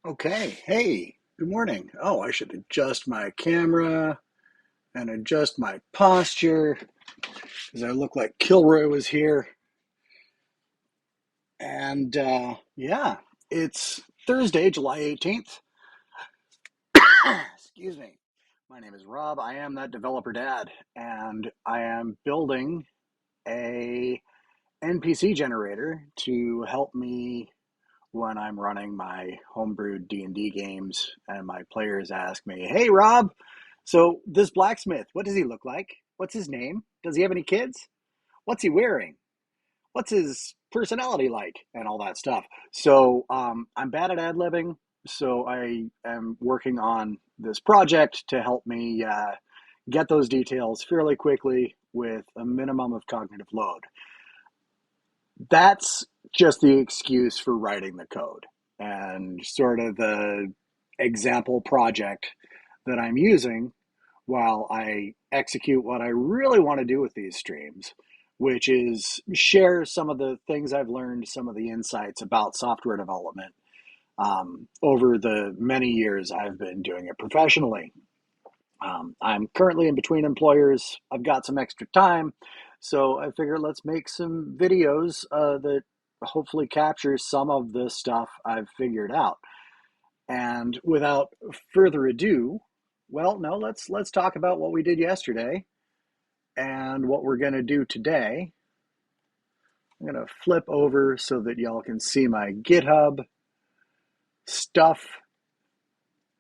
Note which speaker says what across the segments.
Speaker 1: Okay, hey, good morning. Oh, I should adjust my camera and adjust my posture because I look like Kilroy was here. And yeah, it's Thursday, July 18th. Excuse me. My name is Rob. I am that developer dad, and I am building a NPC generator to help me when I'm running my homebrewed D&D games and my players ask me, "Hey Rob, so this blacksmith, what does he look like? What's his name? Does he have any kids? What's he wearing? What's his personality like?" And all that stuff. So I'm bad at ad-libbing, so I am working on this project to help me get those details fairly quickly with a minimum of cognitive load. That's just the excuse for writing the code and sort of the example project that I'm using while I execute what I really want to do with these streams, which is share some of the things I've learned, some of the insights about software development over the many years I've been doing it professionally. I'm currently in between employers. I've got some extra time, so I figure let's make some videos that hopefully capture some of the stuff I've figured out. And without further ado, well, no, let's talk about what we did yesterday and what we're going to do today. I'm going to flip over so that y'all can see my GitHub stuff.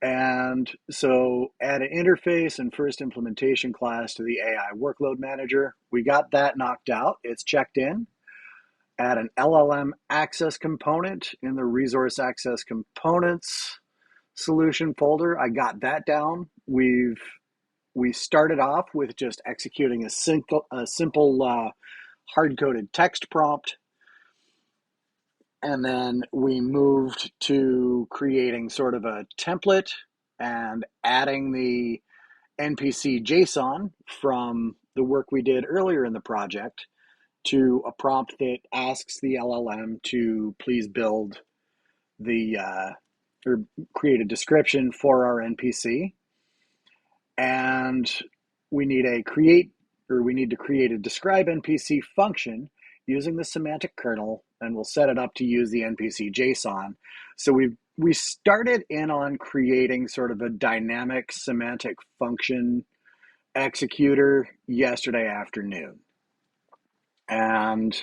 Speaker 1: And so add an interface and first implementation class to the AI Workload Manager. We got that knocked out. It's checked in. Add an LLM access component in the resource access components solution folder. I got that down. We started off with just executing a simple hard-coded text prompt, and then we moved to creating sort of a template and adding the NPC JSON from the work we did earlier in the project to a prompt that asks the LLM to please build the or create a description for our NPC. And we need to create a describe NPC function using the semantic kernel, and we'll set it up to use the NPC JSON. So we started in on creating sort of a dynamic semantic function executor yesterday afternoon. And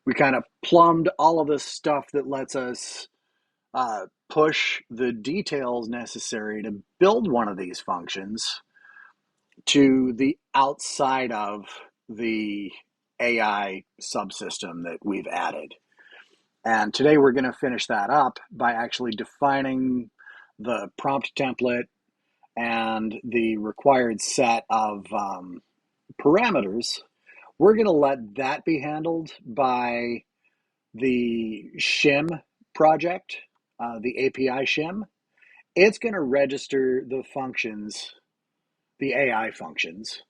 Speaker 1: we kind of plumbed all of this stuff that lets us push the details necessary to build one of these functions to the outside of the AI subsystem that we've added. And today we're going to finish that up by actually defining the prompt template and the required set of parameters. We're going to let that be handled by the shim project, the API shim. It's going to register the functions, the AI functions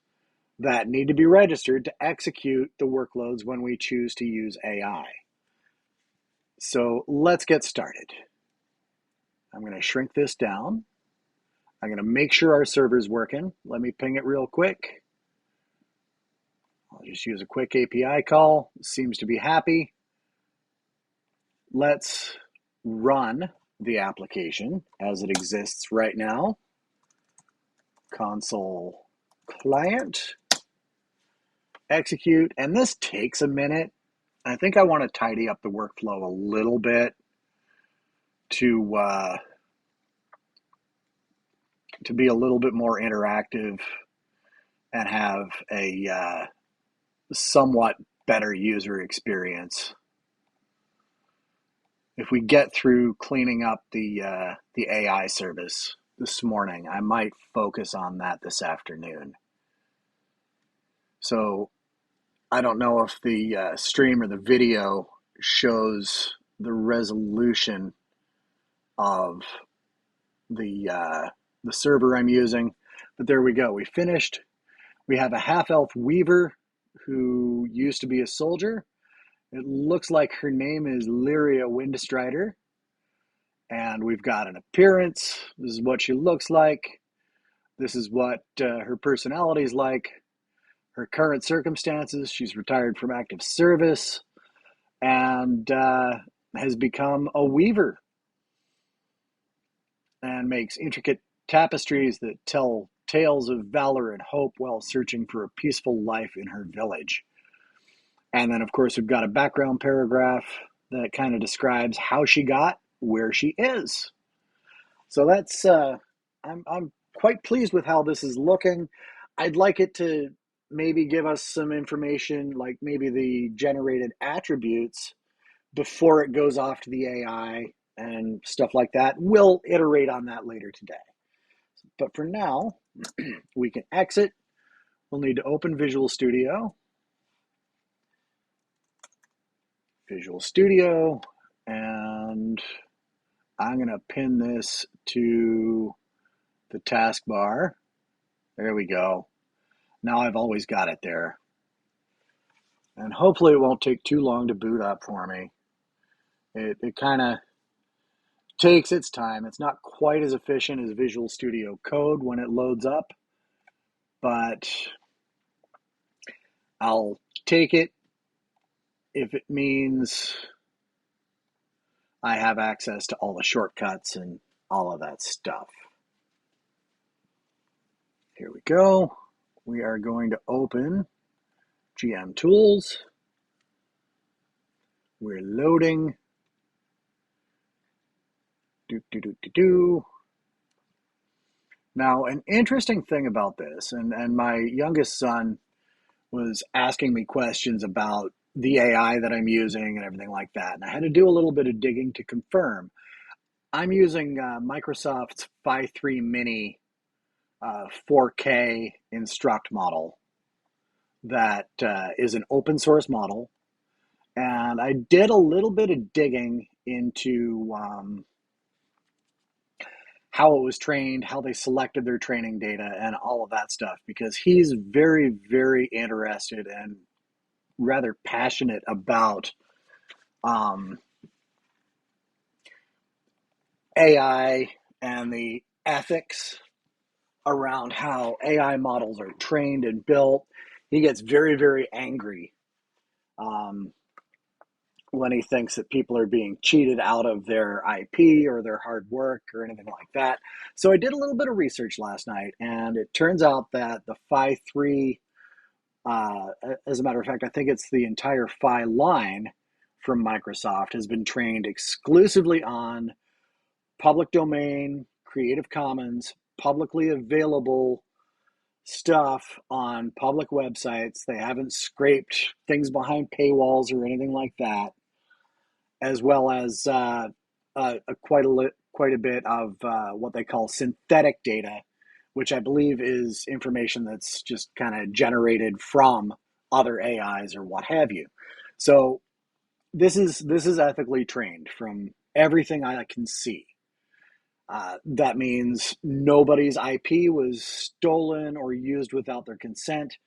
Speaker 1: that need to be registered to execute the workloads when we choose to use AI. So let's get started. I'm going to shrink this down. I'm going to make sure our server's working. Let me ping it real quick. I'll just use a quick API call. It seems to be happy. Let's run the application as it exists right now. Console client, execute, and this takes a minute. I think I want to tidy up the workflow a little bit to be a little bit more interactive and have a somewhat better user experience. If we get through cleaning up the AI service this morning, I might focus on that this afternoon. So I don't know if the stream or the video shows the resolution of the server I'm using, but there we go. We finished. We have a half-elf weaver who used to be a soldier. It looks like her name is Lyria Windstrider, And we've got an appearance. This is what she looks like. This is what her personality is like. Her current circumstances. She's retired from active service and has become a weaver and makes intricate tapestries that tell tales of valor and hope while searching for a peaceful life in her village. And then, of course, we've got a background paragraph that kind of describes how she got where she is. So that's I'm quite pleased with how this is looking. I'd like it to maybe give us some information, like maybe the generated attributes before it goes off to the AI and stuff like that. We'll iterate on that later today. But for now, we can exit. We'll need to open Visual Studio. Visual Studio, and I'm going to pin this to the taskbar. There we go. Now I've always got it there. And hopefully it won't take too long to boot up for me. It kind of takes its time. It's not quite as efficient as Visual Studio Code when it loads up, but I'll take it if it means I have access to all the shortcuts and all of that stuff. Here we go. We are going to open GM Tools. We're loading. Now, an interesting thing about this, and my youngest son was asking me questions about the AI that I'm using and everything like that. And I had to do a little bit of digging to confirm. I'm using Microsoft's Phi 3 Mini 4K Instruct model that is an open source model. And I did a little bit of digging into how it was trained, how they selected their training data, and all of that stuff, because he's very, very interested and rather passionate about AI and the ethics around how AI models are trained and built. He gets very, very angry when he thinks that people are being cheated out of their IP or their hard work or anything like that. So I did a little bit of research last night, and it turns out that the Phi 3, as a matter of fact, I think it's the entire Phi line from Microsoft, has been trained exclusively on public domain, Creative Commons, publicly available stuff on public websites. They haven't scraped things behind paywalls or anything like that, as well as quite a bit of what they call synthetic data, which I believe is information that's just kind of generated from other AIs or what have you. So this is ethically trained from everything I can see. That means nobody's IP was stolen or used without their consent.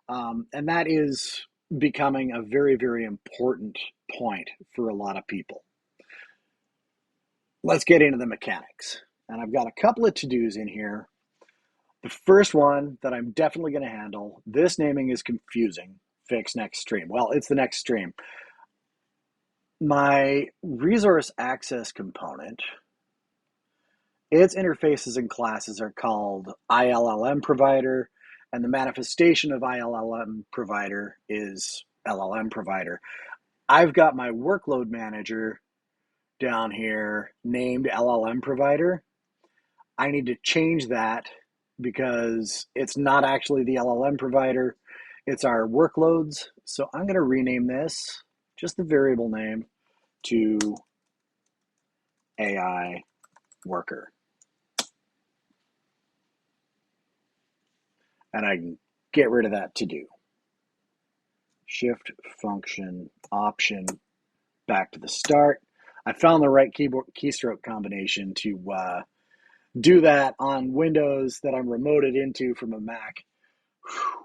Speaker 1: And that is becoming a very, very important point for a lot of people. Let's get into the mechanics. And I've got a couple of to-dos in here. The first one that I'm definitely going to handle, this naming is confusing. Fix next stream. Well, it's the next stream. My resource access component, its interfaces and classes are called ILLM provider, and the manifestation of ILLM provider is LLM provider. I've got my workload manager down here named LLM provider. I need to change that because it's not actually the LLM provider, it's our workloads. So I'm going to rename this, just the variable name, to AI worker. And I can get rid of that to do. Shift function option back to the start. I found the right keyboard keystroke combination to do that on Windows that I'm remoted into from a Mac. Whew.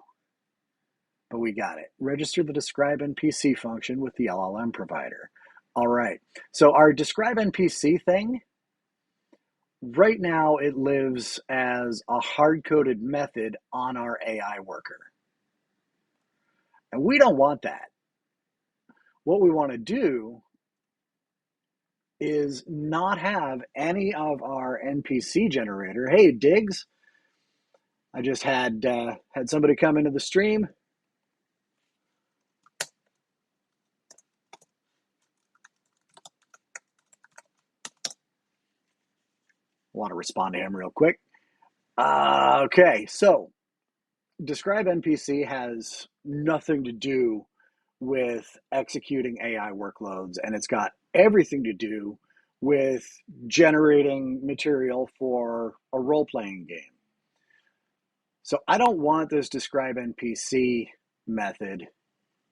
Speaker 1: But we got it. Register the describe NPC function with the LLM provider. All right. So our describe NPC thing right now it lives as a hard-coded method on our AI worker. And we don't want that. What we want to do is not have any of our NPC generator. Hey, Diggs, I just had somebody come into the stream. I want to respond to him real quick. Okay, so describe NPC has nothing to do with executing AI workloads, and it's got everything to do with generating material for a role-playing game. So I don't want this describe NPC method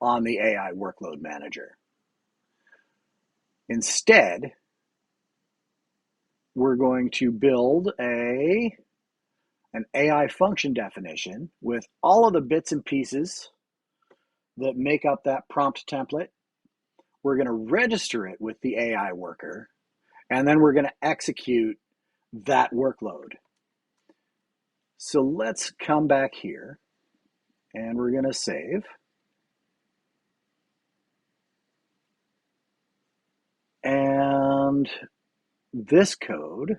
Speaker 1: on the AI workload manager. Instead, we're going to build an AI function definition with all of the bits and pieces that make up that prompt template. We're going to register it with the AI worker, and then we're going to execute that workload. So let's come back here, and we're going to save. And this code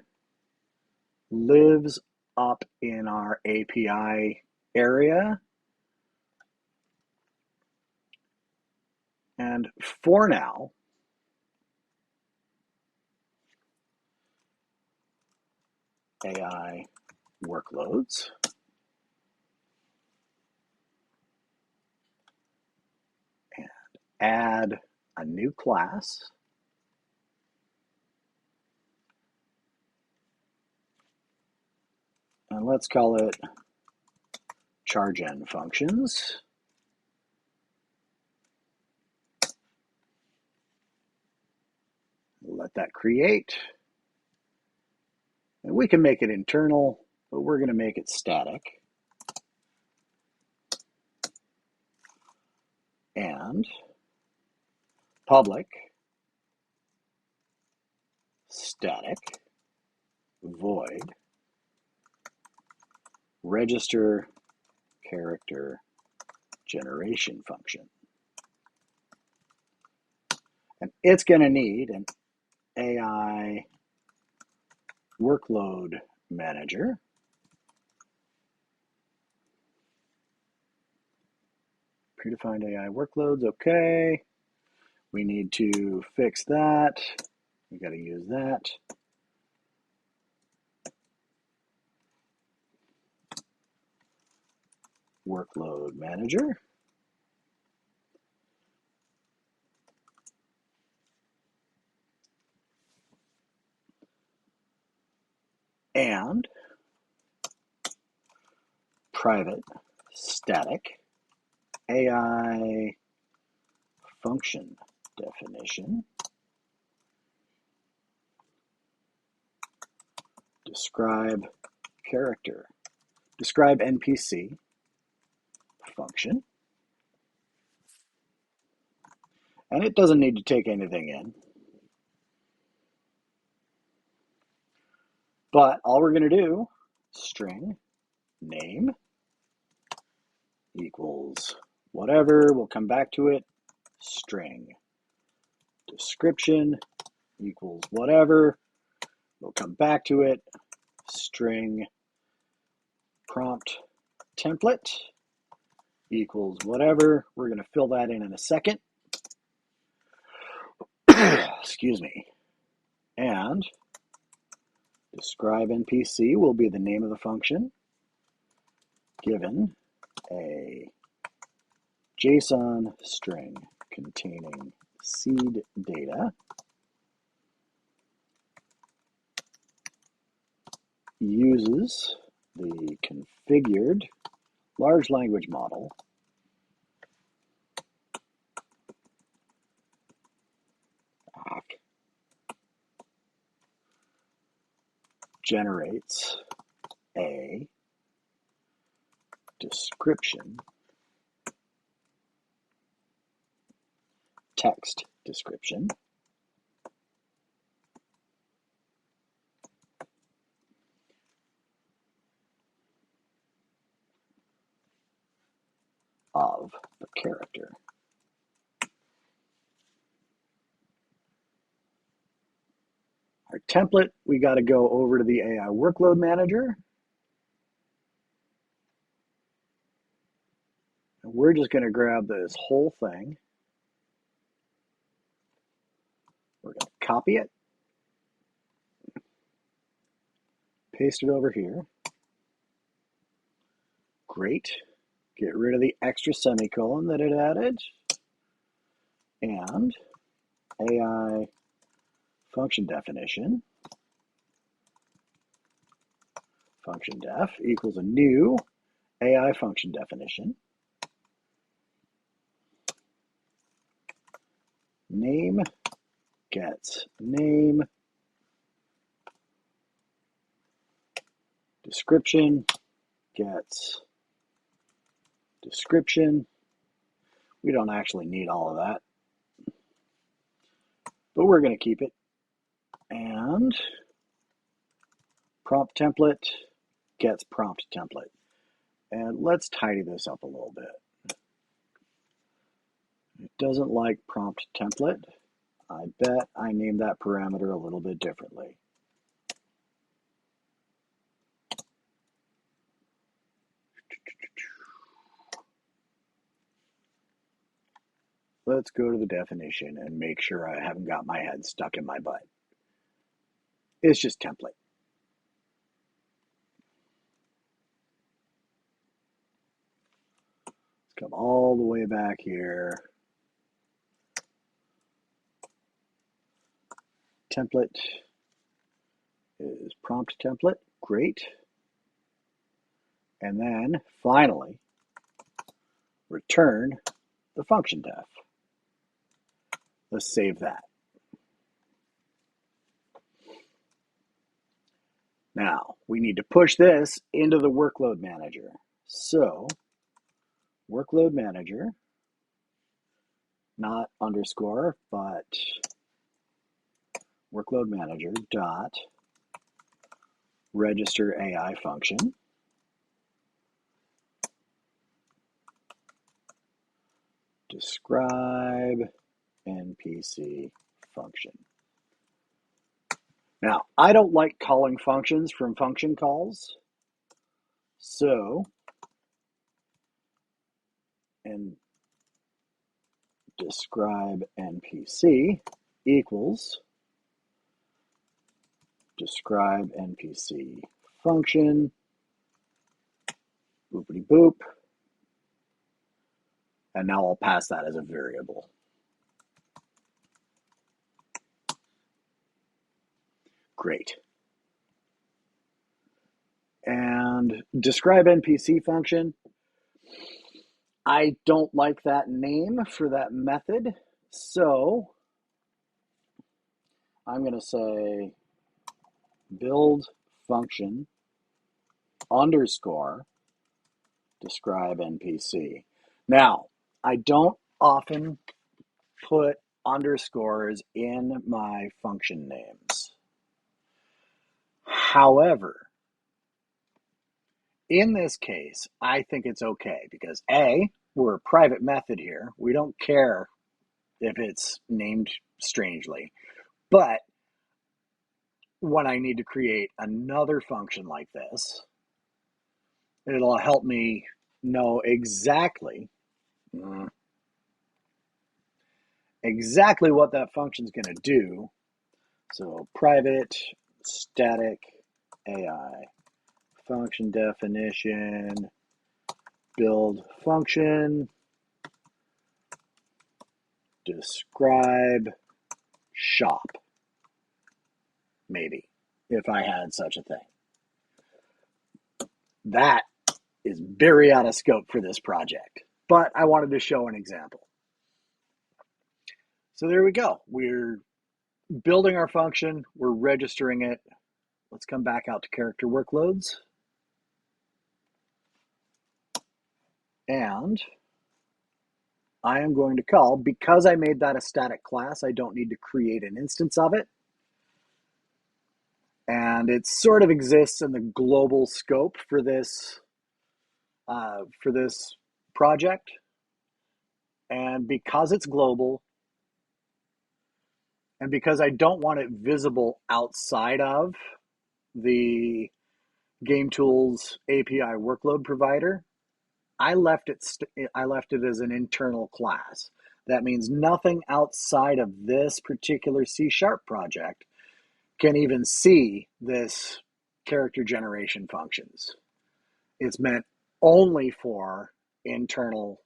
Speaker 1: lives up in our API area. And for now, AI workloads, and add a new class. And let's call it chargen functions. Let that create. And we can make it internal, but we're going to make it static. And public static void register character generation function. And it's going to need an AI workload manager. Predefined AI workloads, okay. We need to fix that. We got to use that. Workload manager. And private static AI function definition. Describe character. Describe NPC function. And it doesn't need to take anything in. But all we're going to do, string name equals whatever. We'll come back to it. String description equals whatever. We'll come back to it. String prompt template equals whatever. We're going to fill that in a second. Excuse me. And describe NPC will be the name of the function given a JSON string containing seed data uses the configured large language model generates a description, text description, character. Our template, we got to go over to the AI Workload Manager. And we're just going to grab this whole thing. We're going to copy it, paste it over here. Great. Get rid of the extra semicolon that it added. And AI function definition. Function def equals a new AI function definition. Name gets name. Description gets description. We don't actually need all of that, but we're going to keep it. And prompt template gets prompt template. And let's tidy this up a little bit. It doesn't like prompt template. I bet I named that parameter a little bit differently. Let's go to the definition and make sure I haven't got my head stuck in my butt. It's just template. Let's come all the way back here. Template is prompt template. Great. And then finally, return the function def. Let's save that. Now, we need to push this into the workload manager. So, workload manager, not underscore, but workload manager dot register AI function. Describe NPC function. Now, I don't like calling functions from function calls. So, and describe NPC equals describe NPC function, boopity boop, and now I'll pass that as a variable. Great. And describe NPC function, I don't like that name for that method, so I'm going to say build function underscore describe NPC. Now, I don't often put underscores in my function names. However, in this case, I think it's okay because A, we're a private method here. We don't care if it's named strangely. But when I need to create another function like this, it'll help me know exactly what that function's going to do. So private static AI function definition, build function, describe shop, maybe, if I had such a thing. That is very out of scope for this project, but I wanted to show an example. So there we go. We're building our function, we're registering it. Let's come back out to character workloads. And I am going to call, because I made that a static class, I don't need to create an instance of it. And it sort of exists in the global scope for this project. And because it's global, and because I don't want it visible outside of the Game Tools API workload provider, I left it as an internal class. That means nothing outside of this particular C# project can even see this character generation functions. It's meant only for internal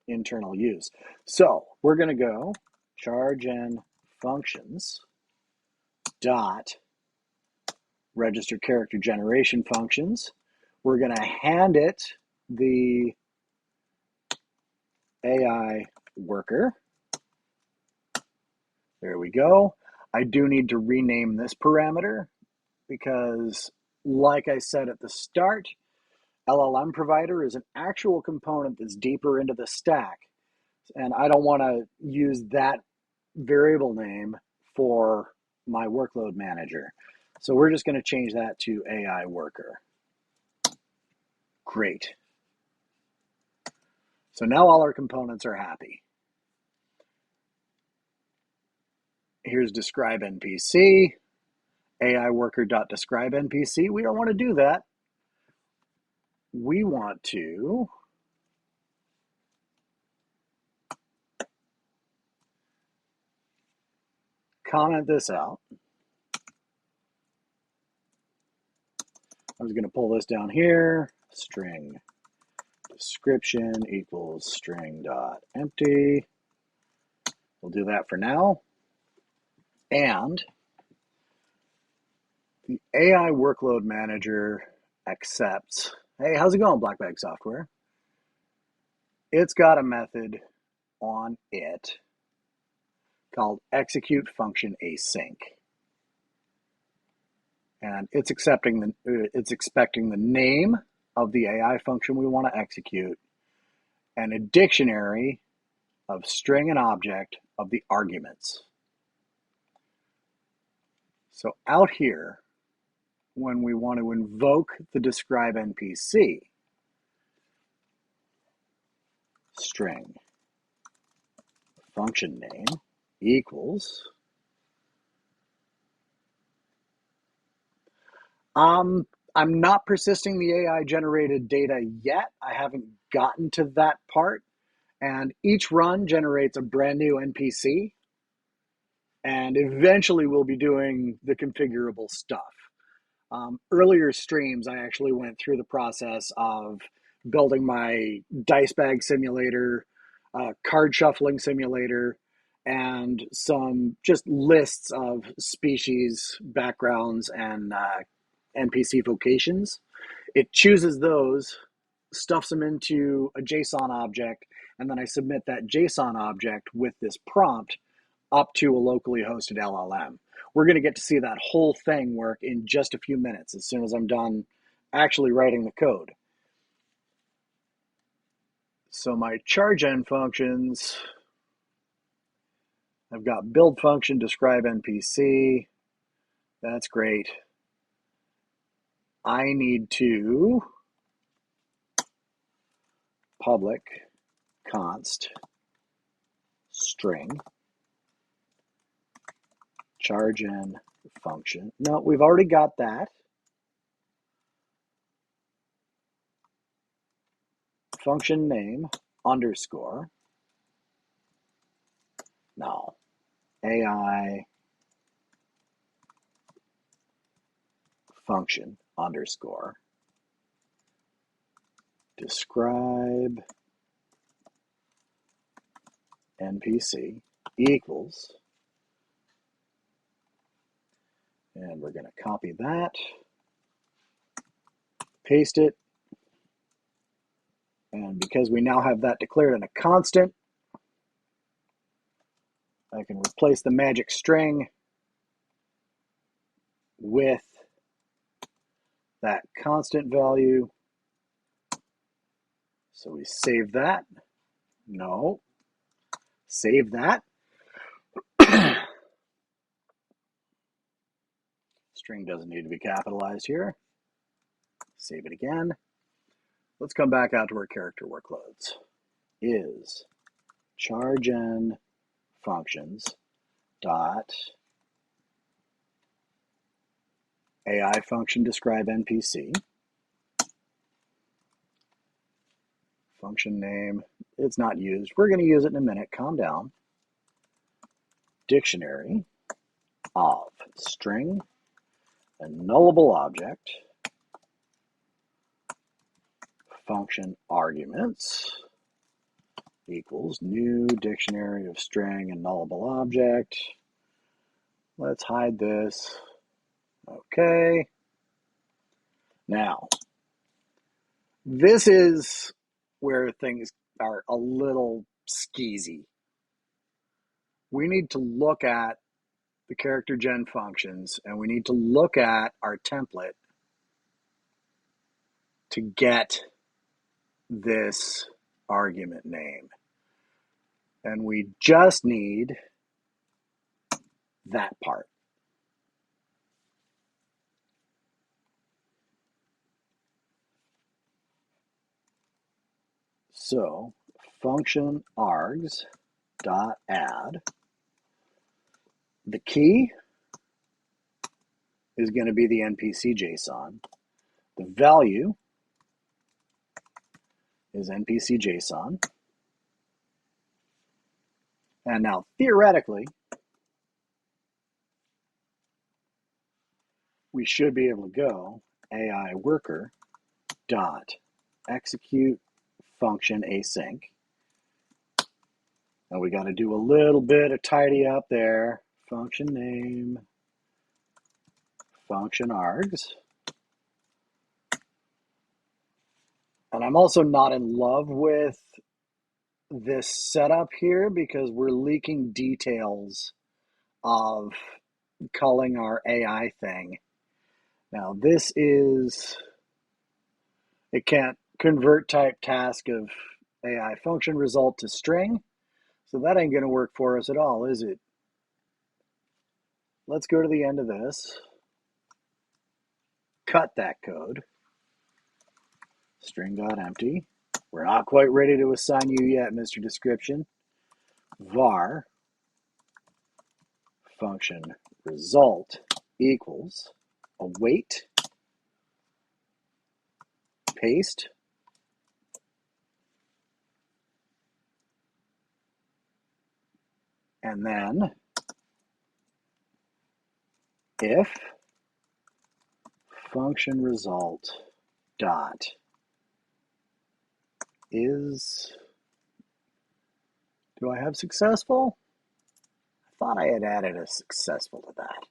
Speaker 1: use. So we're going to go chargen functions dot register character generation functions. We're going to hand it the AI worker. There we go. I do need to rename this parameter because, like I said at the start, LLM provider is an actual component that's deeper into the stack. And I don't want to use that variable name for my workload manager. So we're just going to change that to AI worker. Great. So now all our components are happy. Here's describe NPC, AI worker.describe NPC. We don't want to do that. We want to comment this out. I'm just going to pull this down here. String description equals string dot empty. We'll do that for now. And the AI workload manager accepts. Hey, how's it going, Black Bag Software? It's got a method on it called execute function async. And it's expecting the name of the AI function we want to execute and a dictionary of string and object of the arguments. So out here, when we want to invoke the describe NPC, string function name equals I'm not persisting the AI generated data yet. I haven't gotten to that part. And each run generates a brand new NPC. And eventually we'll be doing the configurable stuff. Earlier streams, I actually went through the process of building my dice bag simulator, card shuffling simulator, and some just lists of species, backgrounds, and NPC vocations. It chooses those, stuffs them into a JSON object, and then I submit that JSON object with this prompt up to a locally hosted LLM. We're going to get to see that whole thing work in just a few minutes as soon as I'm done actually writing the code. So my chargen functions, I've got build function, describe NPC. That's great. I need to public const string chargen function. No, we've already got that. Function name underscore. No. AI function underscore describe NPC equals, and we're going to copy that, paste it, and because we now have that declared in a constant, I can replace the magic string with that constant value. So we save that. No. Save that. String doesn't need to be capitalized here. Save it again. Let's come back out to our character workloads. Is chargen functions dot AI function describe NPC. Function name, it's not used. We're going to use it in a minute. Calm down. Dictionary of string and nullable object function arguments equals new dictionary of string and nullable object. Let's hide this. Okay. Now, this is where things are a little skeezy. We need to look at the character gen functions and we need to look at our template to get this argument name. And we just need that part. So function args dot add. The key is going to be the NPC JSON. The value is NPC JSON. And now theoretically, we should be able to go AI worker dot execute function async. And we got to do a little bit of tidy up there. Function name, function args. And I'm also not in love with this setup here because we're leaking details of calling our AI thing. Now this is, it can't convert type task of AI function result to string. So that ain't going to work for us at all, is it? Let's go to the end of this. Cut that code. String.empty. We're not quite ready to assign you yet, Mr. Description. Var function result equals await, paste, and then if function result dot is, do I have successful? I thought I had added a successful to that.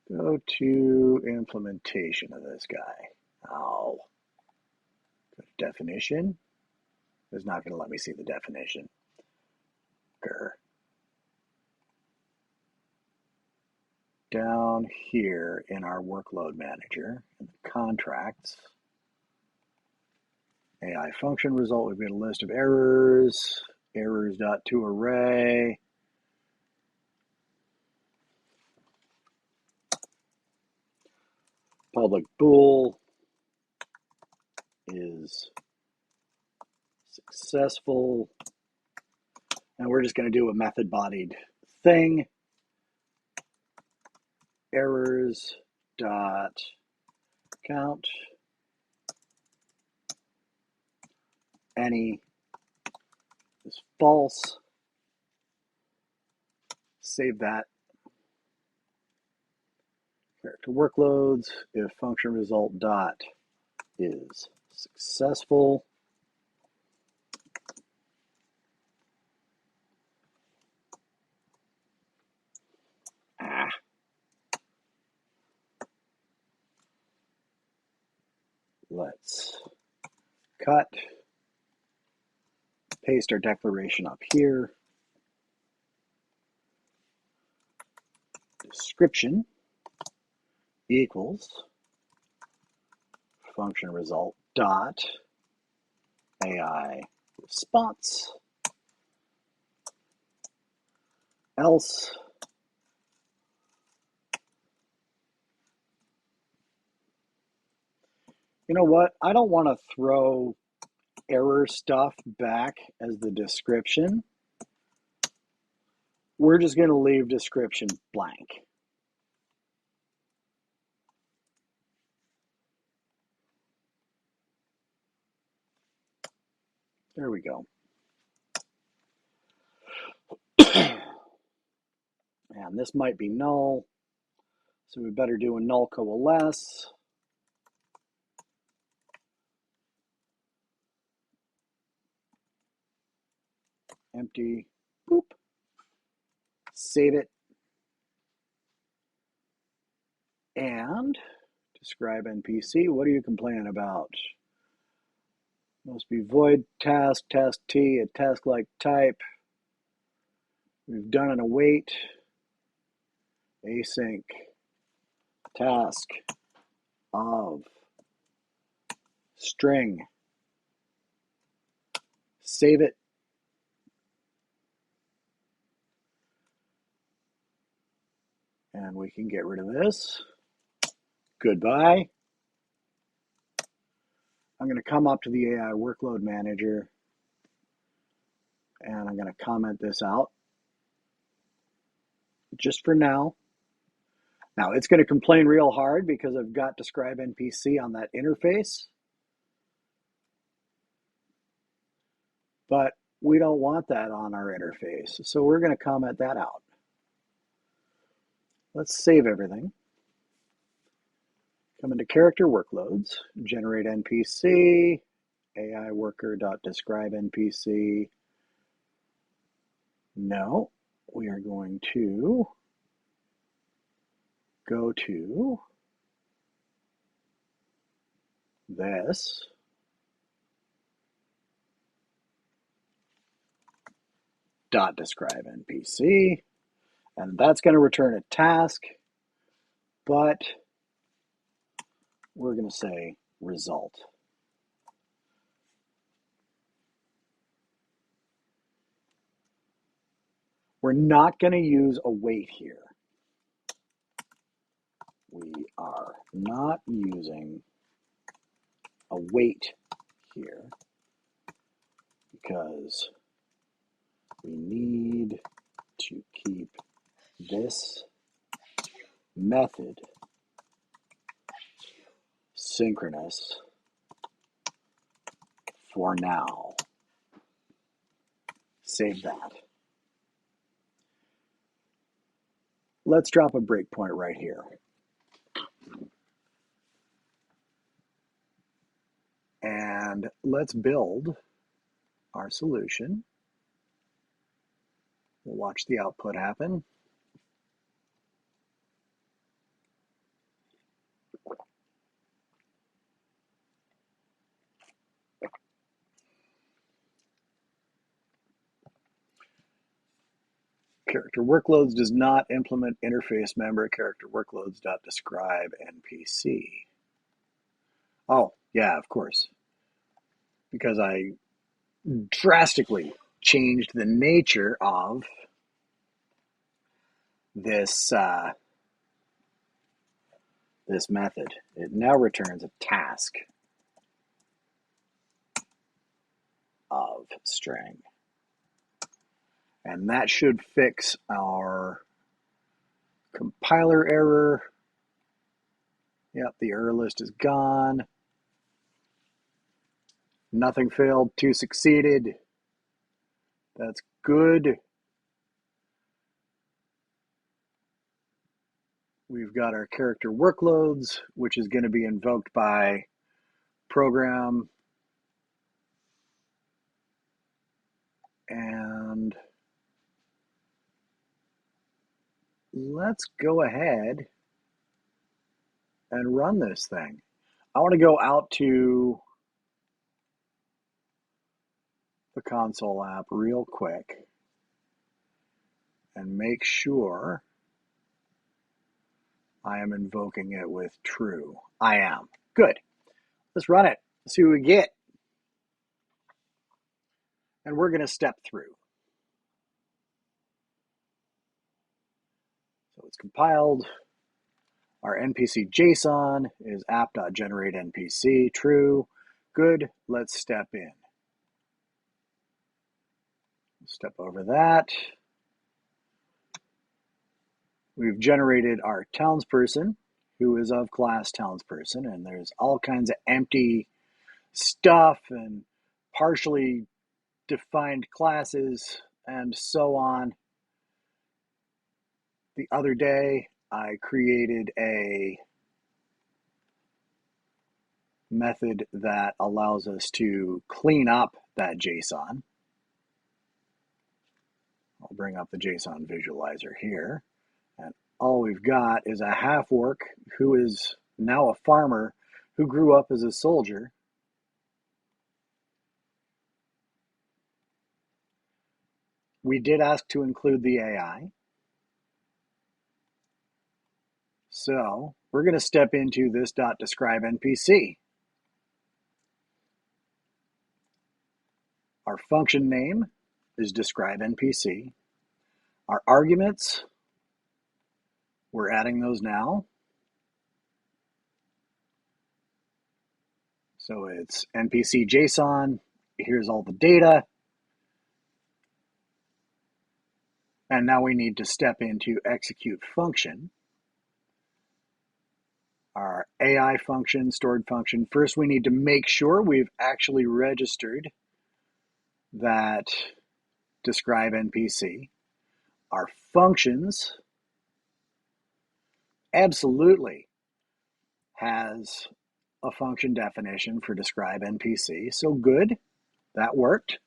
Speaker 1: Go to implementation of this guy. Oh, go to definition. It's not going to let me see the definition. Grr. Down here in our workload manager, in the contracts, AI function result, we've got a list of errors, errors.toArray. Public bool is successful. And we're just going to do a method bodied thing. Errors dot count any is false. Save that. Character workloads, if function result dot is successful. Let's cut, paste our declaration up here. Description equals function result dot AI response. Else you know what? I don't want to throw error stuff back as the description. We're just going to leave description blank. There we go. And this might be null, so we better do a null coalesce. Empty, boop, save it, and describe NPC. What are you complaining about? Must be void task, task T, a task-like type. We've done an await, async, task of string. Save it. And we can get rid of this. Goodbye. I'm going to come up to the AI Workload Manager and I'm going to comment this out just for now. Now it's going to complain real hard because I've got describe NPC on that interface. But we don't want that on our interface. So we're going to comment that out. Let's save everything. Come into character workloads, generate NPC, AI worker.describe NPC. No, we are going to go to this dot describe NPC, and that's going to return a task, but we're going to say result. We're not going to use await here. We are not using await here because we need to keep this method synchronous for now. Save that. Let's drop a breakpoint right here. And let's build our solution. We'll watch the output happen. Character workloads does not implement interface member character workloads.describe NPC. Oh, yeah, of course. Because I drastically changed the nature of this this method. It now returns a task of string. And that should fix our compiler error. Yep, the error list is gone. Nothing failed, 2 succeeded. That's good. We've got our character workloads, which is going to be invoked by program. And let's go ahead and run this thing. I want to go out to the console app real quick and make sure I am invoking it with true. I am. Good. Let's run it. Let's see what we get. And we're going to step through. So it's compiled. Our NPC JSON is app.generate NPC. True. Good. Let's step in. Step over that. We've generated our townsperson, who is of class townsperson, and there's all kinds of empty stuff and partially defined classes and so on. The other day, I created a method that allows us to clean up that JSON. I'll bring up the JSON visualizer here. And all we've got is a half-orc who is now a farmer who grew up as a soldier. We did ask to include the AI. So we're going to step into this .describe NPC. Our function name is describe NPC. Our arguments, we're adding those now. So it's NPC JSON. Here's all the data. And now we need to step into execute function. Our AI function, stored function. First, we need to make sure we've actually registered that describe NPC. Our functions absolutely has a function definition for describe NPC. So good, that worked.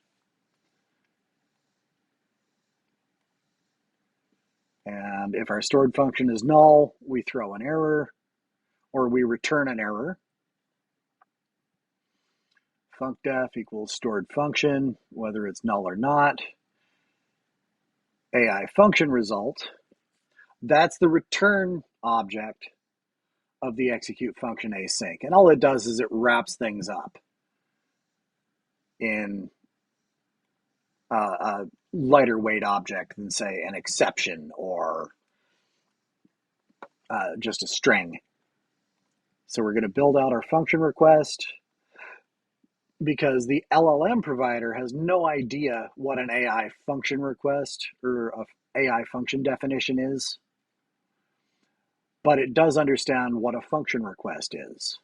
Speaker 1: And if our stored function is null, we throw an error or we return an error. Funcdef equals stored function, whether it's null or not. AI function result, that's the return object of the execute function async. And all it does is it wraps things up in a lighter weight object than, say, an exception or just a string. So we're going to build out our function request because the LLM provider has no idea what an AI function request or an AI function definition is, but it does understand what a function request is.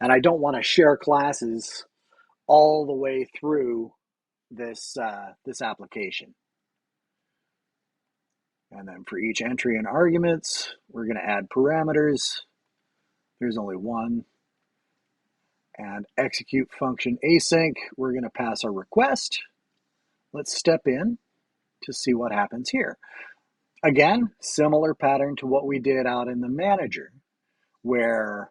Speaker 1: And I don't want to share classes all the way through this application. And then for each entry and arguments, we're going to add parameters. There's only one. And execute function async, we're going to pass our request. Let's step in to see what happens here. Again, similar pattern to what we did out in the manager, where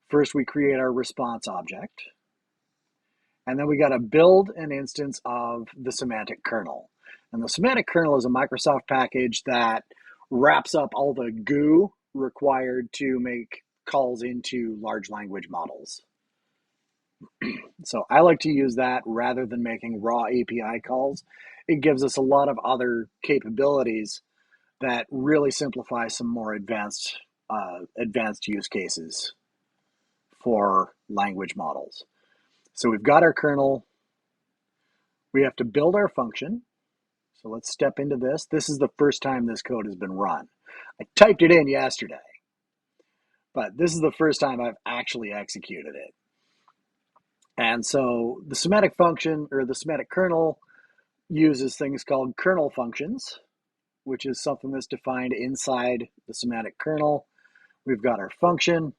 Speaker 1: first we create our response object, and then we got to build an instance of the semantic kernel. And the semantic kernel is a Microsoft package that wraps up all the goo required to make calls into large language models. So I like to use that rather than making raw API calls. It gives us a lot of other capabilities that really simplify some more advanced use cases for language models. So we've got our kernel. We have to build our function. So let's step into this. This is the first time this code has been run. I typed it in yesterday, but this is the first time I've actually executed it. And so the semantic function or the semantic kernel uses things called kernel functions, which is something that's defined inside the semantic kernel. We've got our function.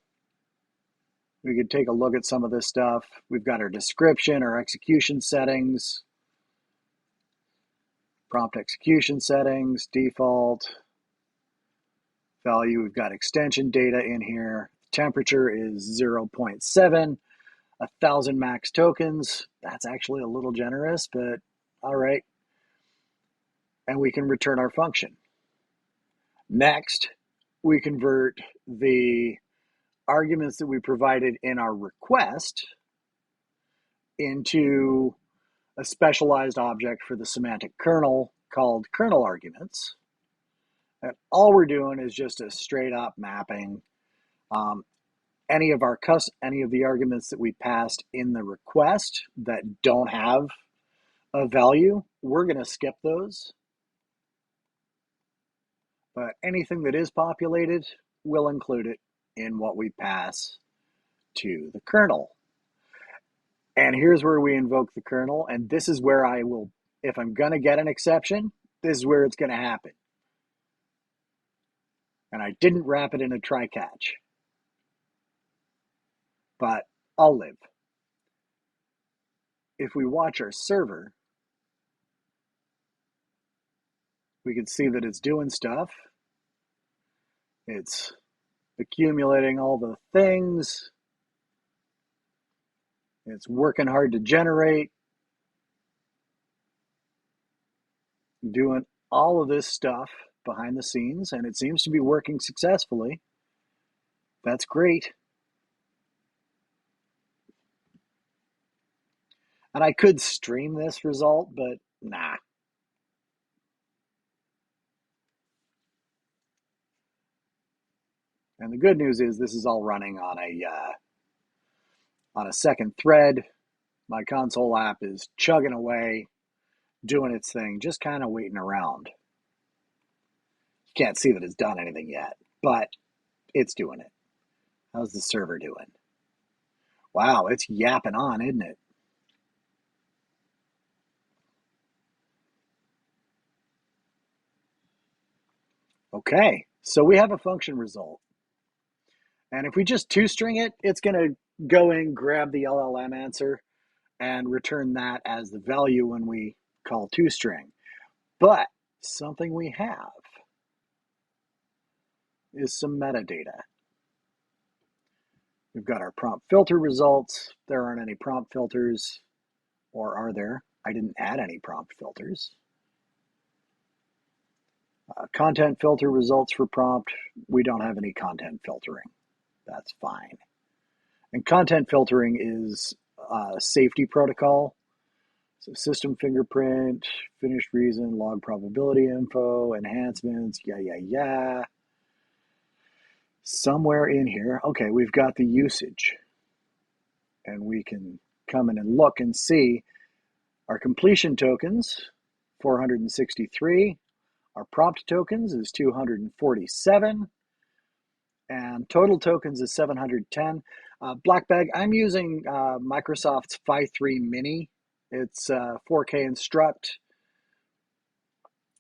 Speaker 1: We could take a look at some of this stuff. We've got our description, our execution settings, prompt execution settings, default, value. We've got extension data in here. Temperature is 0.7, 1,000 max tokens. That's actually a little generous, but all right. And we can return our function. Next, we convert the arguments that we provided in our request into a specialized object for the semantic kernel called kernel arguments. And all we're doing is just a straight up mapping. Any of the arguments that we passed in the request that don't have a value we're going to skip those. But anything that is populated, we'll include it in what we pass to the kernel. And here's where we invoke the kernel. And this is where I will, if I'm going to get an exception, this is where it's going to happen. And I didn't wrap it in a try catch, but I'll live. If we watch our server, we can see that it's doing stuff. It's accumulating all the things. It's working hard to generate, doing all of this stuff behind the scenes, and it seems to be working successfully. That's great. And I could stream this result, but nah. And the good news is this is all running on a second thread. My console app is chugging away, doing its thing, just kind of waiting around. You can't see that it's done anything yet, but it's doing it. How's the server doing? Wow, it's yapping on, isn't it? Okay, so we have a function result. And if we just toString it, it's going to go in, grab the LLM answer, and return that as the value when we call toString. But something we have is some metadata. We've got our prompt filter results. There aren't any prompt filters, or are there? I didn't add any prompt filters. Content filter results for prompt. We don't have any content filtering. That's fine. And content filtering is a safety protocol. So system fingerprint, finished reason, log probability info, enhancements, yeah. Somewhere in here, okay, we've got the usage. And we can come in and look and see our completion tokens, 463. Our prompt tokens is 247. And total tokens is 710. Black Bag, I'm using Microsoft's Phi 3 Mini. It's 4K Instruct.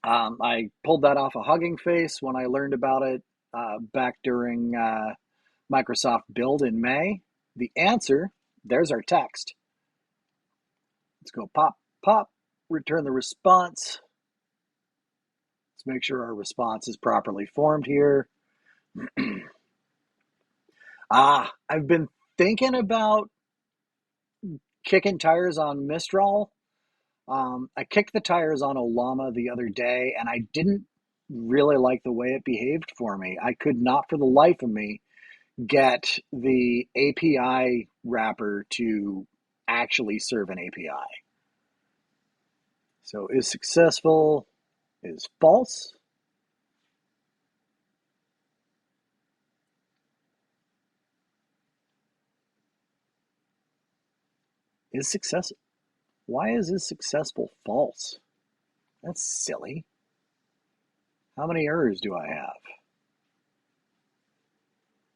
Speaker 1: I pulled that off a Hugging Face when I learned about it back during Microsoft Build in May. The answer, there's our text. Let's go pop, return the response. Let's make sure our response is properly formed here. I've been thinking about kicking tires on Mistral. I kicked the tires on Olama the other day, and I didn't really like the way it behaved for me. I could not for the life of me get the API wrapper to actually serve an API. So is successful is false. Is success, why is this successful false? That's silly. How many errors do I have?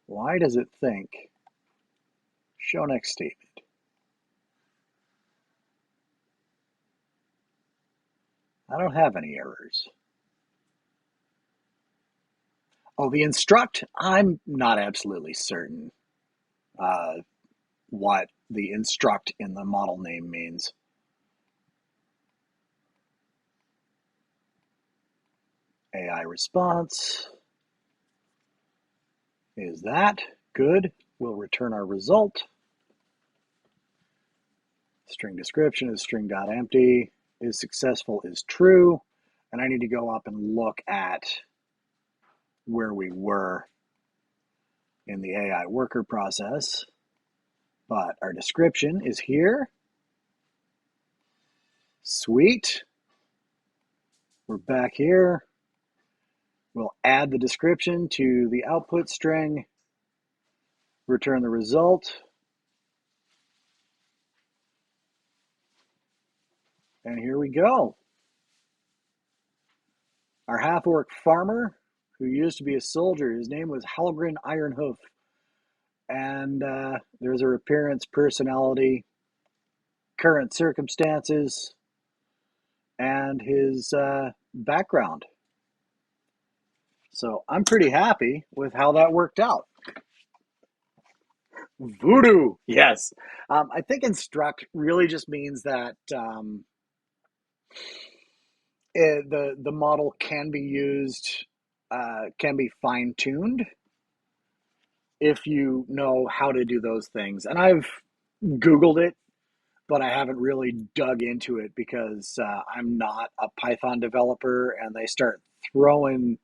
Speaker 1: Why does it think show next statement? I don't have any errors. Oh, the instruct, I'm not absolutely certain what the instruct in the model name means. AI response is that. Good. We'll return our result. String description is string.empty. Is successful is true. And I need to go up and look at where we were in the AI worker process. But our description is here. Sweet. We're back here. We'll add the description to the output string, return the result, and here we go. Our half-orc farmer, who used to be a soldier, his name was Halgren Ironhoof. And there's her appearance, personality, current circumstances, and his background. So I'm pretty happy with how that worked out. Voodoo, yes. I think instruct really just means that the model can be used, can be fine tuned if you know how to do those things. And I've Googled it, but I haven't really dug into it because I'm not a Python developer, and they start throwing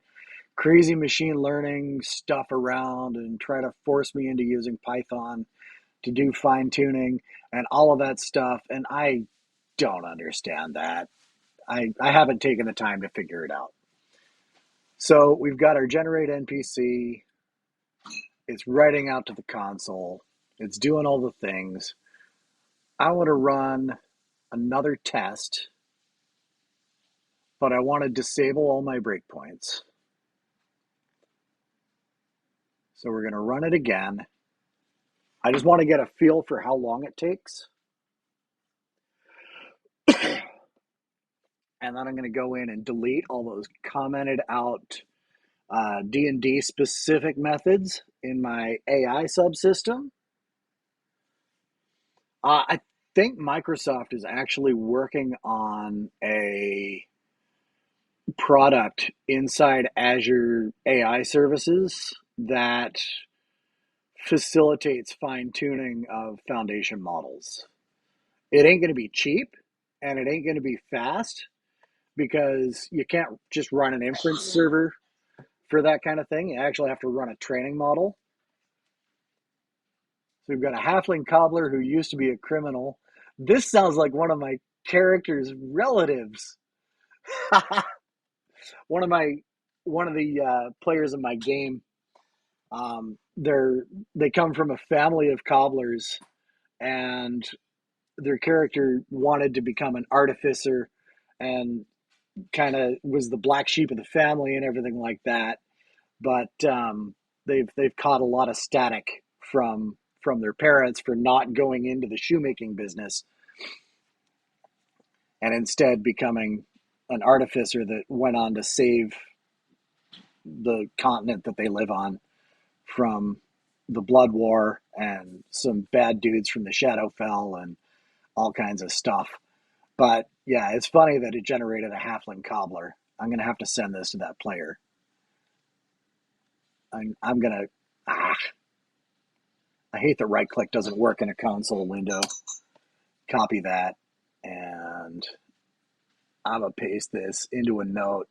Speaker 1: crazy machine learning stuff around and try to force me into using Python to do fine tuning and all of that stuff. And I don't understand that. I haven't taken the time to figure it out. So we've got our generate NPC. It's writing out to the console. It's doing all the things. I want to run another test, but I want to disable all my breakpoints. So we're going to run it again. I just want to get a feel for how long it takes. And then I'm going to go in and delete all those commented out D&D specific methods in my AI subsystem. I think Microsoft is actually working on a product inside Azure AI services that facilitates fine tuning of foundation models. It ain't going to be cheap and it ain't going to be fast because you can't just run an inference server for that kind of thing. You actually have to run a training model. So we've got a halfling cobbler who used to be a criminal. This sounds like one of my character's relatives. one of the players in my game. They come from a family of cobblers, and their character wanted to become an artificer, and kind of was the black sheep of the family and everything like that. But they've caught a lot of static from their parents for not going into the shoemaking business and instead becoming an artificer that went on to save the continent that they live on from the Blood War and some bad dudes from the Shadowfell and all kinds of stuff. But yeah, it's funny that it generated a halfling cobbler. I'm going to have to send this to that player. I'm going to... I hate that right click doesn't work in a console window. Copy that, and I'm going to paste this into a note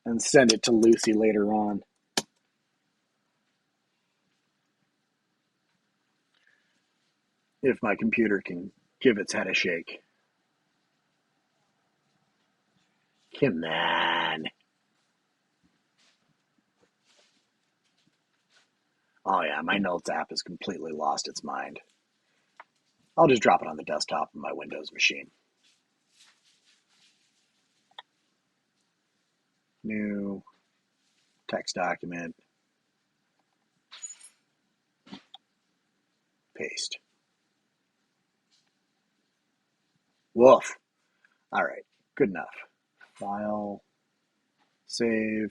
Speaker 1: and send it to Lucy later on. If my computer can give its head a shake. Come on. Oh yeah, my notes app has completely lost its mind. I'll just drop it on the desktop of my Windows machine. New text document. Paste. Woof. All right, good enough. File. Save.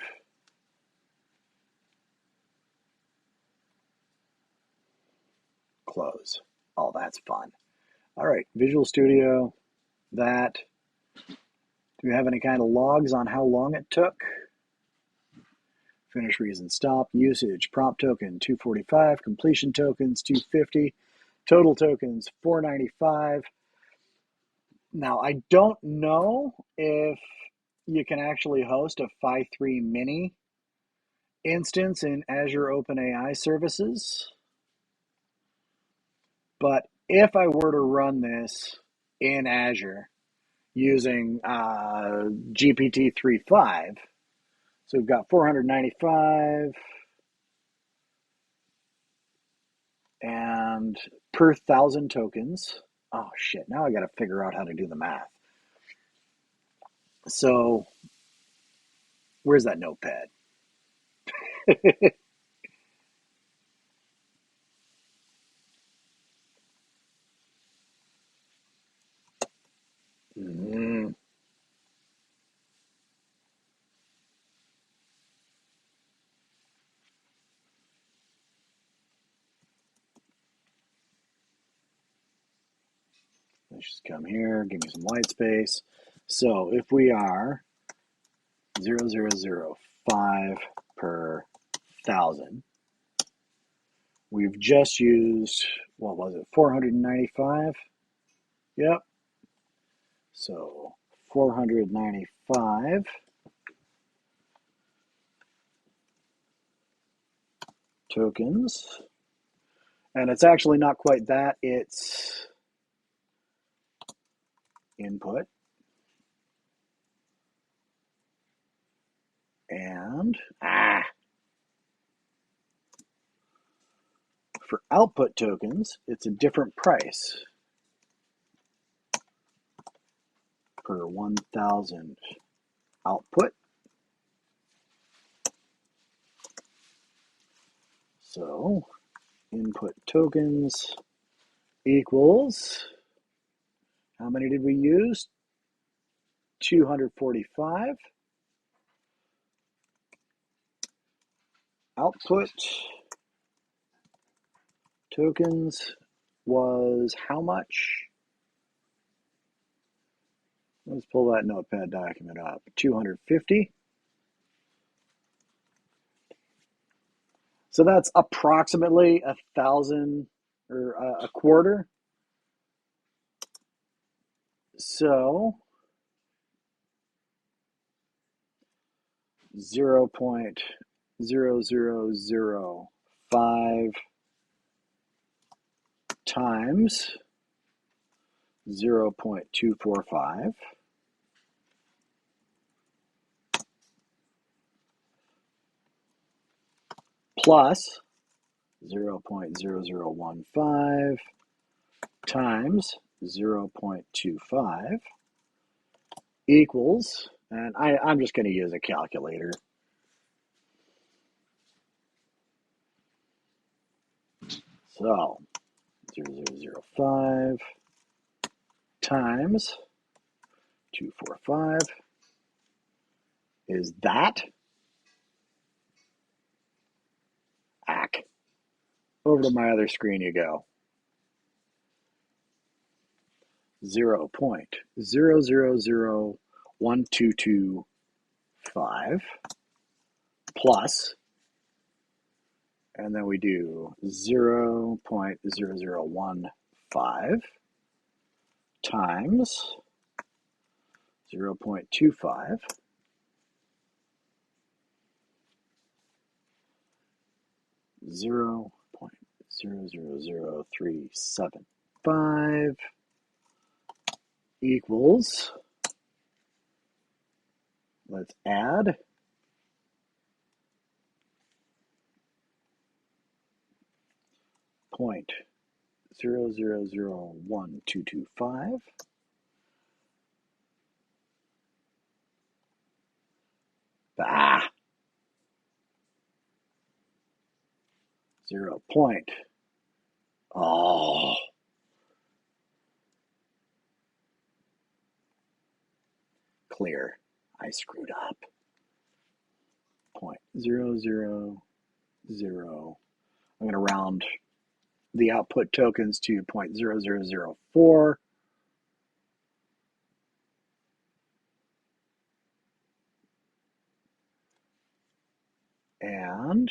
Speaker 1: Close. Oh, that's fun. All right, Visual Studio. That. Do we have any kind of logs on how long it took? Finish, reason, stop, usage, prompt token 245, completion tokens 250, total tokens 495. Now, I don't know if you can actually host a Phi3 mini instance in Azure OpenAI services, but if I were to run this in Azure using GPT 3.5, so we've got 495 and per 1,000 tokens. Oh shit, now I got to figure out how to do the math. So Where's that notepad? Mm, let's just come here, give me some white space. So if we are 0.0005 per thousand, we've just used, what was it, 495? Yep. So 495 tokens. And it's actually not quite that, it's input. And for output tokens, it's a different price per 1,000 output. So input tokens equals, how many did we use? 245. Output tokens was how much? Let's pull that notepad document up. 250. So that's approximately 1,000 or a quarter. So 0.0005 times 0.245 plus 0.0015 times 0.25 equals, and I'm just going to use a calculator. So 0.0005 times 245 is that. Over to my other screen you go. 0.000122 plus, and then we do 0.0015 times 0.25 0.000375 equals, let's add 0.000122 0 point. Oh, clear. I screwed up. 0.000. I'm going to round the output tokens to 0.0004. And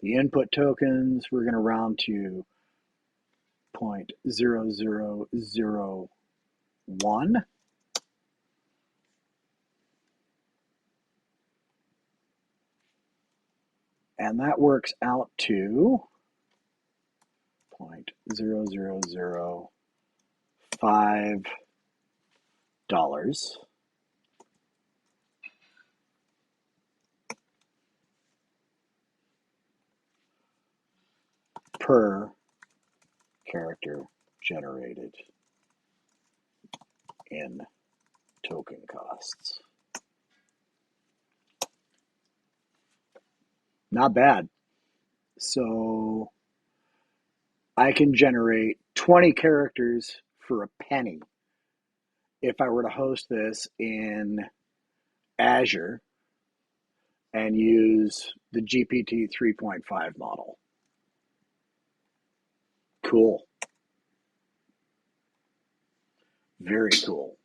Speaker 1: the input tokens, we're going to round to 0.0001. And that works out to 0.0005 dollars per character generated in token costs. Not bad. So I can generate 20 characters for a penny if I were to host this in Azure and use the GPT 3.5 model. Cool. Very cool.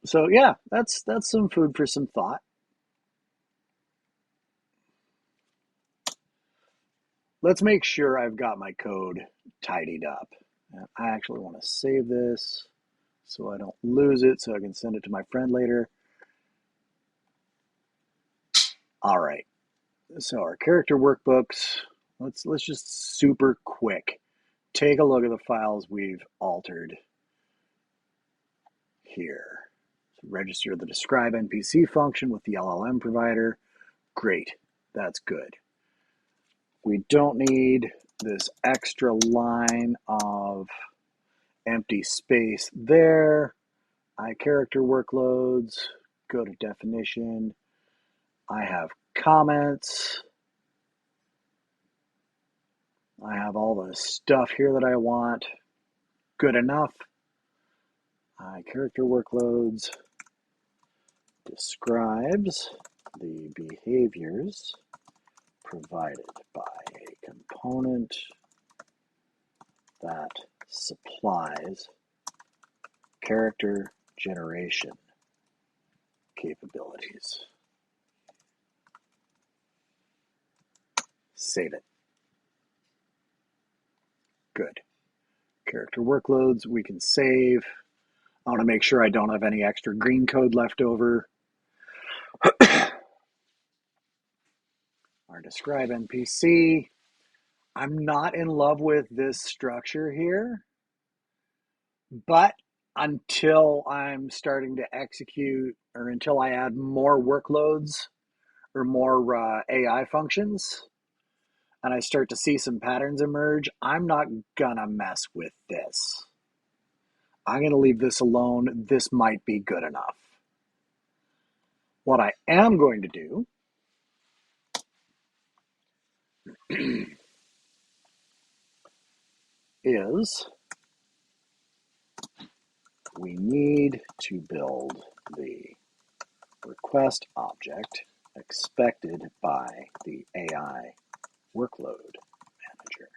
Speaker 1: So yeah, that's some food for some thought. Let's make sure I've got my code tidied up. I actually want to save this so I don't lose it, so I can send it to my friend later. All right. So our character workbooks, let's just super quick take a look at the files we've altered here. So register the describe NPC function with the LLM provider. Great. That's good. We don't need this extra line of empty space there. Character workloads, go to definition. I have comments. I have all the stuff here that I want. Good enough. Character workloads describes the behaviors provided by a component that supplies character generation capabilities. Save it. Good. Character workloads we can save. I want to make sure I don't have any extra green code left over. Our describe NPC. I'm not in love with this structure here, but until I'm starting to execute or until I add more workloads or more AI functions and I start to see some patterns emerge, I'm not gonna mess with this. I'm gonna leave this alone. This might be good enough. What I am going to do is we need to build the request object expected by the AI Workload Manager.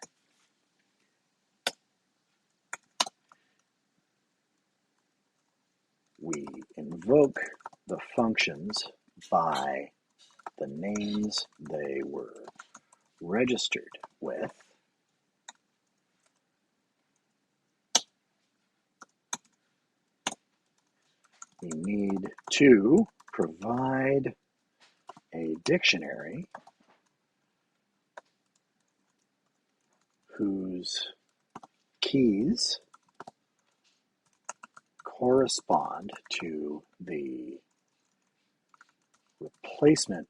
Speaker 1: We invoke the functions by the names they were registered with. We need to provide a dictionary whose keys correspond to the replacement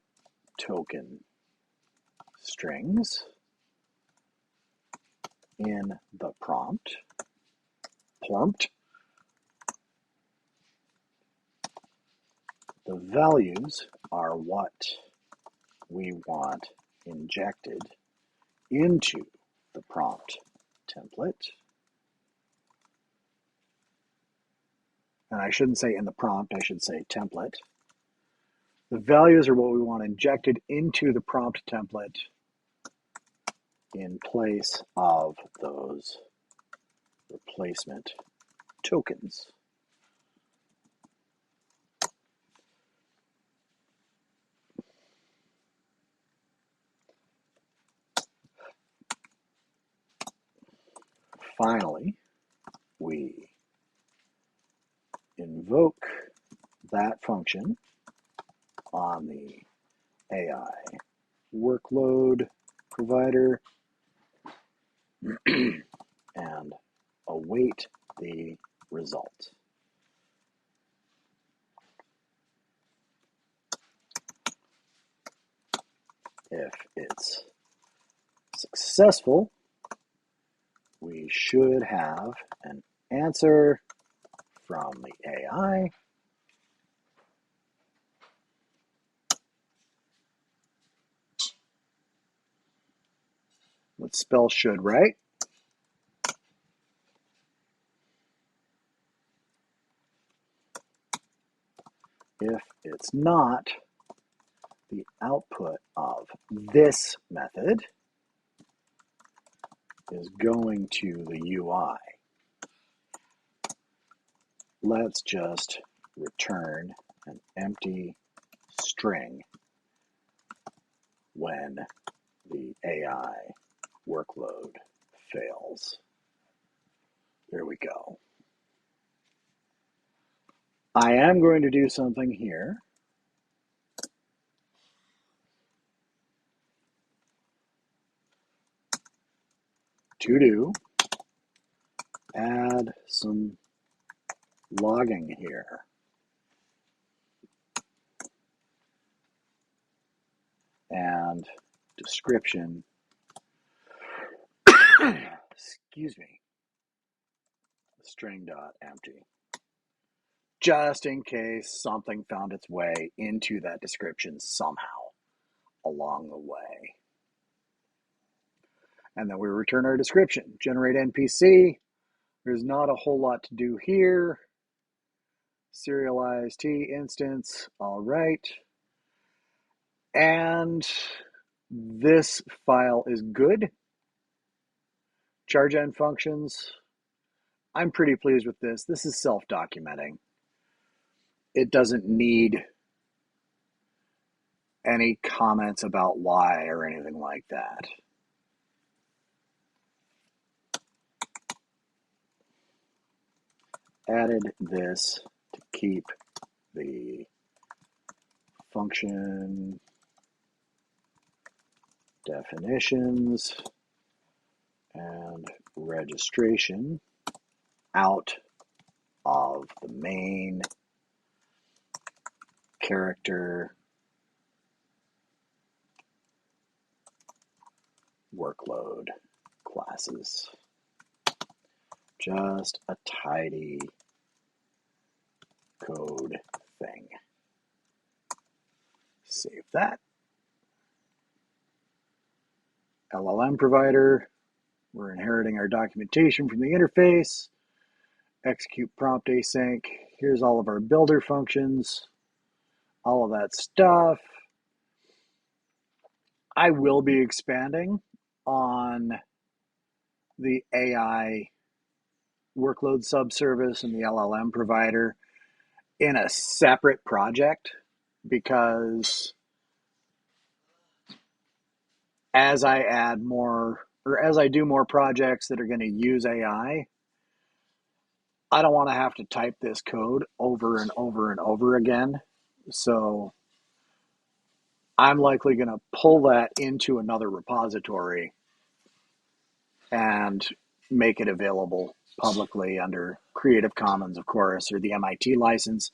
Speaker 1: token strings in the prompt. The values are what we want injected into the prompt template. And I shouldn't say in the prompt, I should say template. The values are what we want injected into the prompt template in place of those replacement tokens. Finally, we invoke that function on the AI workload provider and await the result. If it's successful, we should have an answer from the AI Let's spell should right. If it's not, the output of this method is going to the UI. Let's just return an empty string when the AI workload fails. There we go. I am going to do something here. To do, add some logging here. And description, excuse me, string.empty. Just in case something found its way into that description somehow along the way. And then we return our description. Generate NPC. There's not a whole lot to do here. Serialize T instance. All right. And this file is good. Charge end functions. I'm pretty pleased with this. This is self-documenting. It doesn't need any comments about why or anything like that. Added this to keep the function definitions and registration out of the main character workload classes. Just a tidy code thing. Save that. LLM provider. We're inheriting our documentation from the interface. Execute prompt async. Here's all of our builder functions. All of that stuff. I will be expanding on the AI workload subservice and the LLM provider in a separate project, because as I add more, or as I do more projects that are going to use AI, I don't want to have to type this code over and over and over again. So I'm likely going to pull that into another repository and make it available publicly under Creative Commons, of course, or the MIT license,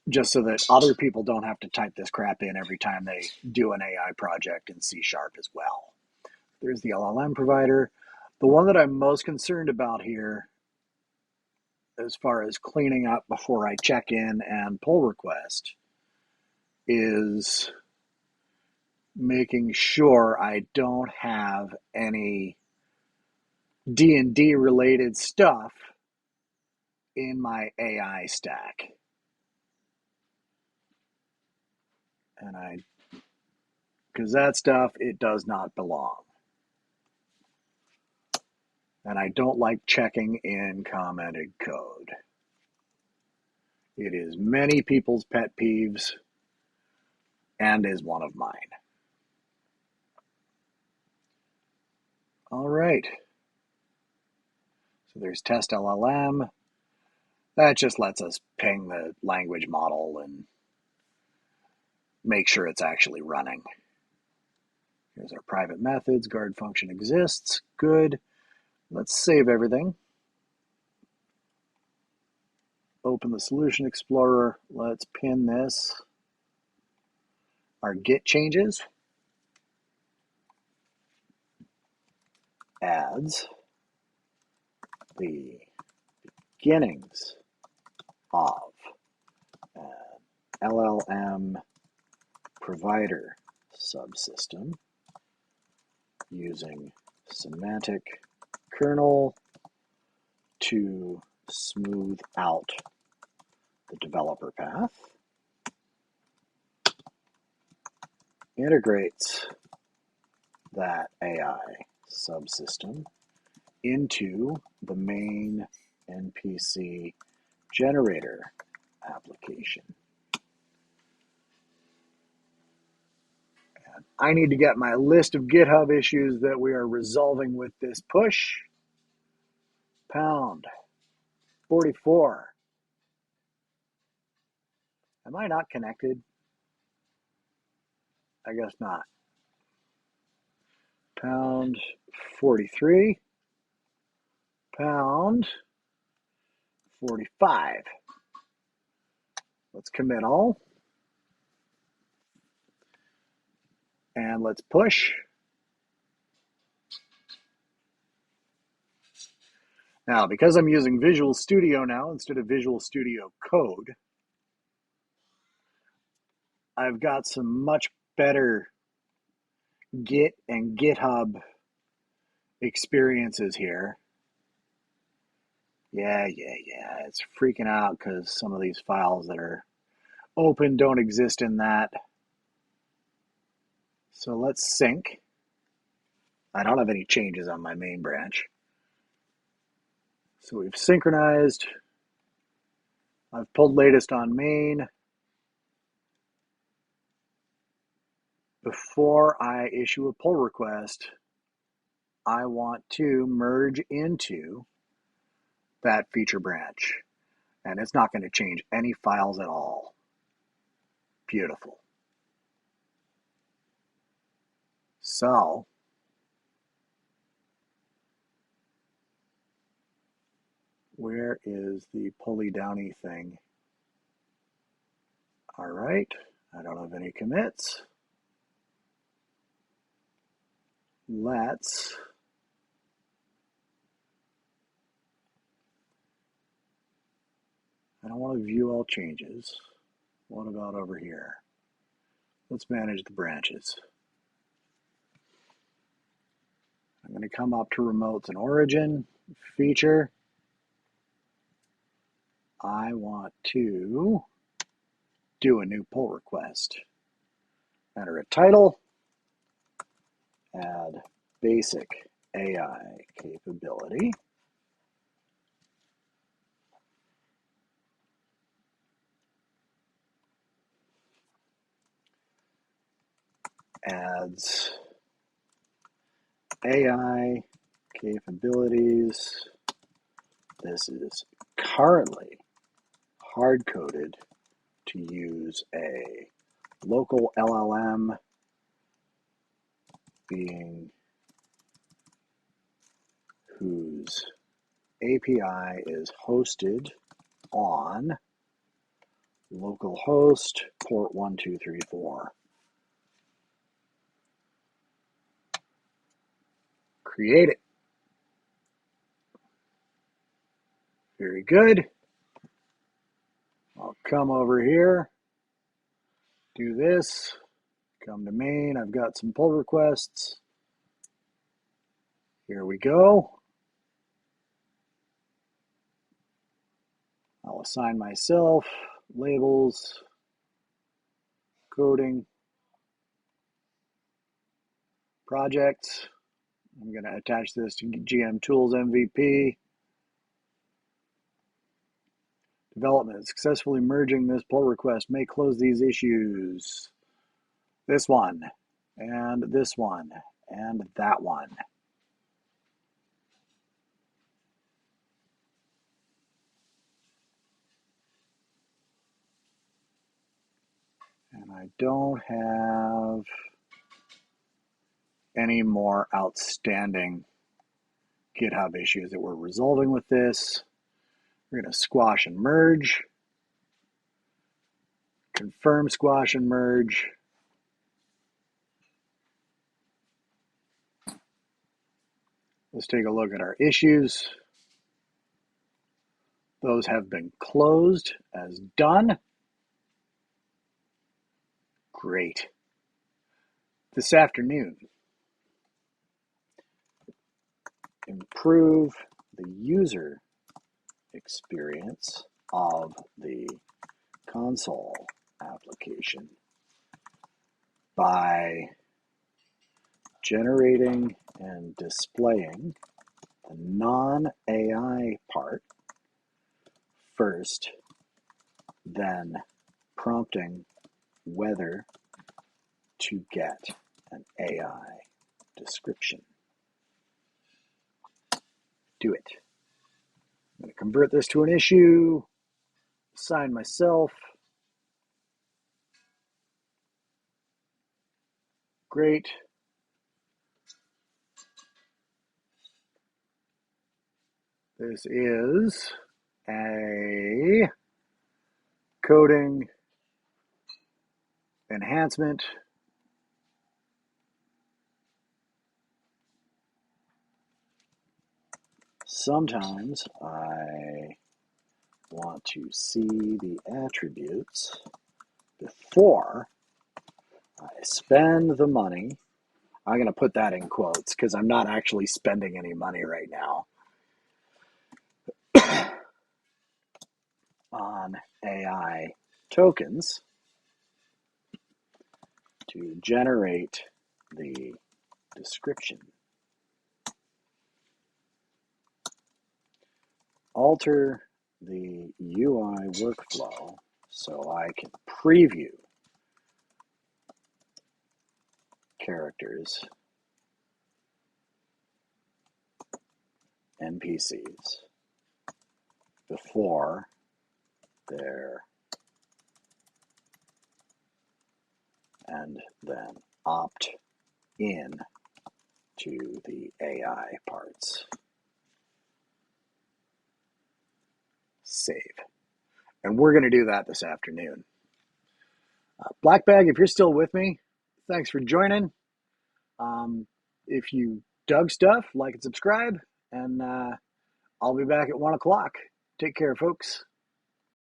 Speaker 1: just so that other people don't have to type this crap in every time they do an AI project in C# as well. There's the LLM provider. The one that I'm most concerned about here, as far as cleaning up before I check in and pull request, is making sure I don't have any D&D related stuff in my AI stack. And because that stuff, it does not belong. And I don't like checking in commented code. It is many people's pet peeves and is one of mine. All right. So there's test LLM. That just lets us ping the language model and make sure it's actually running. Here's our private methods. Guard function exists. Good. Let's save everything. Open the Solution Explorer. Let's pin this. Our Git changes. Adds the beginnings of an LLM provider subsystem using semantic kernel to smooth out the developer path. Integrates that AI subsystem into the main NPC generator application. And I need to get my list of GitHub issues that we are resolving with this push. Pound 44. Am I not connected? I guess not. Pound 43. Pound 45. Let's commit all. And let's push. Now, because I'm using Visual Studio now instead of Visual Studio Code, I've got some much better Git and GitHub experiences here. Yeah, it's freaking out because some of these files that are open don't exist in that. So let's sync. I don't have any changes on my main branch. So we've synchronized. I've pulled latest on main. Before I issue a pull request, I want to merge into that feature branch. And it's not going to change any files at all. Beautiful. So where is the pulley downy thing? All right, I don't have any commits. I don't want to view all changes. What about over here? Let's manage the branches. I'm going to come up to remotes and origin, feature. I want to do a new pull request. Enter a title, add basic AI capability. Adds AI capabilities. This is currently hard-coded to use a local LLM being whose API is hosted on localhost port 1234. Create it. Very good. I'll come over here, do this, come to main. I've got some pull requests. Here we go. I'll assign myself labels, coding, projects. I'm going to attach this to GM Tools MVP. Development, successfully merging this pull request may close these issues. This one, and this one, and that one. And I don't have any more outstanding GitHub issues that we're resolving with this. We're going to squash and merge, confirm squash and merge. Let's take a look at our issues. Those have been closed as done. Great. This afternoon, improve the user experience of the console application by generating and displaying the non-AI part first, then prompting whether to get an AI description. Do it. I'm going to convert this to an issue, assign myself. Great. This is a coding enhancement. Sometimes I want to see the attributes before I spend the money. I'm going to put that in quotes because I'm not actually spending any money right now on AI tokens to generate the description. Alter the UI workflow so I can preview characters, NPCs, before they're and then opt in to the AI parts. Save. And we're going to do that this afternoon. Black Bag, if you're still with me, thanks for joining. If you dug stuff, like and subscribe, and I'll be back at 1 o'clock. Take care, folks.